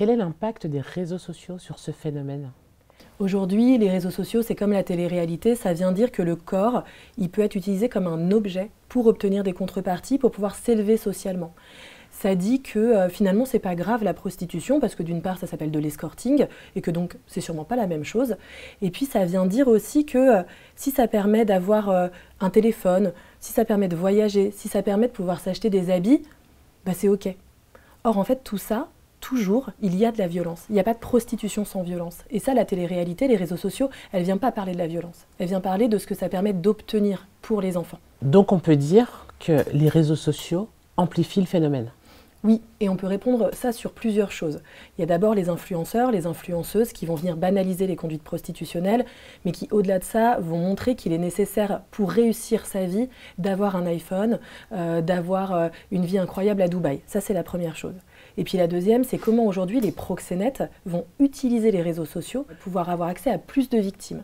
Quel est l'impact des réseaux sociaux sur ce phénomène? Aujourd'hui, les réseaux sociaux, c'est comme la télé-réalité, ça vient dire que le corps, il peut être utilisé comme un objet pour obtenir des contreparties, pour pouvoir s'élever socialement. Ça dit que finalement, c'est pas grave la prostitution, parce que d'une part, ça s'appelle de l'escorting, et que donc, c'est sûrement pas la même chose. Et puis, ça vient dire aussi que si ça permet d'avoir un téléphone, si ça permet de voyager, si ça permet de pouvoir s'acheter des habits, bah c'est OK. Or, en fait, tout ça, toujours, il y a de la violence. Il n'y a pas de prostitution sans violence. Et ça, la télé-réalité, les réseaux sociaux, elle ne vient pas parler de la violence. Elle vient parler de ce que ça permet d'obtenir pour les enfants. Donc on peut dire que les réseaux sociaux amplifient le phénomène. Oui, et on peut répondre ça sur plusieurs choses. Il y a d'abord les influenceurs, les influenceuses qui vont venir banaliser les conduites prostitutionnelles, mais qui, au-delà de ça, vont montrer qu'il est nécessaire pour réussir sa vie d'avoir un iPhone, d'avoir une vie incroyable à Dubaï. Ça, c'est la première chose. Et puis la deuxième, c'est comment aujourd'hui les proxénètes vont utiliser les réseaux sociaux pour pouvoir avoir accès à plus de victimes.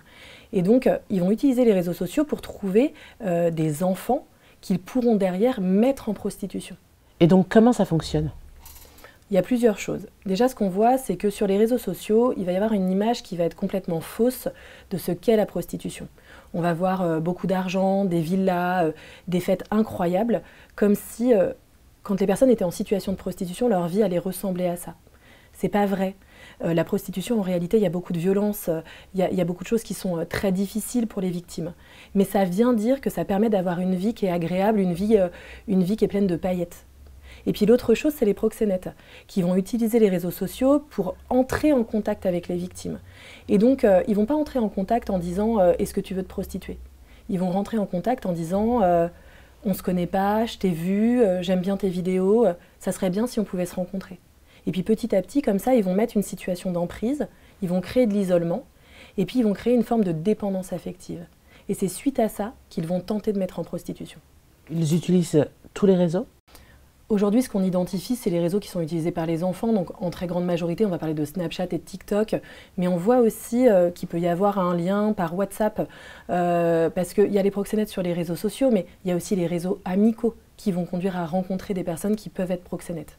Et donc, ils vont utiliser les réseaux sociaux pour trouver des enfants qu'ils pourront derrière mettre en prostitution. Et donc comment ça fonctionne? Il y a plusieurs choses. Déjà, ce qu'on voit, c'est que sur les réseaux sociaux, il va y avoir une image qui va être complètement fausse de ce qu'est la prostitution. On va voir beaucoup d'argent, des villas, des fêtes incroyables, comme si, quand les personnes étaient en situation de prostitution, leur vie allait ressembler à ça. C'est pas vrai. La prostitution, en réalité, il y a beaucoup de violence, il y a beaucoup de choses qui sont très difficiles pour les victimes. Mais ça vient dire que ça permet d'avoir une vie qui est agréable, une vie qui est pleine de paillettes. Et puis l'autre chose, c'est les proxénètes, qui vont utiliser les réseaux sociaux pour entrer en contact avec les victimes. Et donc, ils ne vont pas entrer en contact en disant « est-ce que tu veux te prostituer ?» Ils vont rentrer en contact en disant « on ne se connaît pas, je t'ai vu, j'aime bien tes vidéos, ça serait bien si on pouvait se rencontrer. » Et puis petit à petit, comme ça, ils vont mettre une situation d'emprise, ils vont créer de l'isolement, et puis ils vont créer une forme de dépendance affective. Et c'est suite à ça qu'ils vont tenter de mettre en prostitution. Ils utilisent tous les réseaux? Aujourd'hui, ce qu'on identifie, c'est les réseaux qui sont utilisés par les enfants. Donc, en très grande majorité, on va parler de Snapchat et de TikTok. Mais on voit aussi qu'il peut y avoir un lien par WhatsApp. Parce qu'il y a les proxénètes sur les réseaux sociaux, mais il y a aussi les réseaux amicaux qui vont conduire à rencontrer des personnes qui peuvent être proxénètes.